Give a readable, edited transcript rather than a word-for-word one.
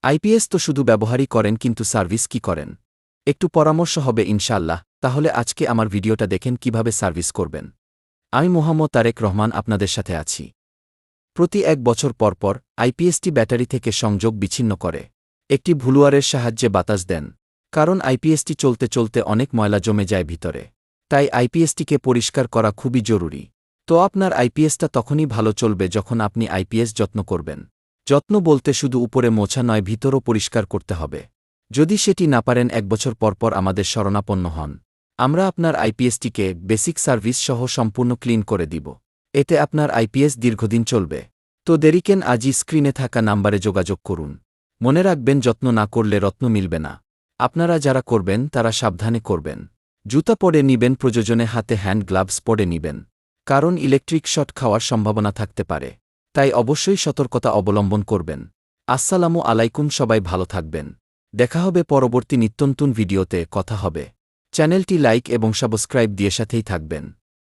IPS তো শুধু ব্যবহারই করেন, কিন্তু সার্ভিস কি করেন? একটু পরামর্শ হবে ইনশাআল্লাহ। তাহলে আজকে আমার ভিডিওটা দেখেন কিভাবে সার্ভিস করবেন। আমি মোহাম্মদ তারেক রহমান আপনাদের সাথে আছি। প্রতি ১ বছর পরপর আইপিএসটি ব্যাটারি থেকে সংযোগ বিচ্ছিন্ন করে একটি ভুলুয়ারের সাহায্যে বাতাস দেন। কারণ আইপিএসটি চলতে চলতে অনেক ময়লা জমে যায় ভিতরে। তাই আইপিএসটিকে পরিষ্কার করা খুবই জরুরি। তো আপনার আইপিএসটা তখনই ভালো চলবে যখন আপনি আইপিএস যত্ন করবেন। যত্ন বলতে শুধু উপরে মোছা নয়, ভিতরও পরিষ্কার করতে হবে। যদি সেটি না পারেন, ১ বছর পরপর আমাদের শরণাপন্ন হন। আমরা আপনার আইপিএসটিকে বেসিক সার্ভিস সহ সম্পূর্ণ ক্লিন করে দিব। এতে আপনার আইপিএস দীর্ঘদিন চলবে। তো দেরি কেন, আজই স্ক্রিনে থাকা নাম্বারে যোগাযোগ করুন। মনে রাখবেন, যত্ন না করলে রত্ন মিলবে না। আপনারা যারা করবেন তারা সাবধানে করবেন। জুতা পরে নিবেন, প্রয়োজনে হাতে হ্যান্ড গ্লাভস পরে নিবেন। কারণ ইলেকট্রিক শট খাওয়ার সম্ভাবনা থাকতে পারে। তাই অবশ্যই সতর্কতা অবলম্বন করবেন। আসসালামু আলাইকুম, সবাই ভালো থাকবেন। দেখা হবে পরবর্তী নিত্যনতুন ভিডিওতে। কথা হবে। চ্যানেলটি লাইক এবং সাবস্ক্রাইব দিয়ে সাথেই থাকবেন।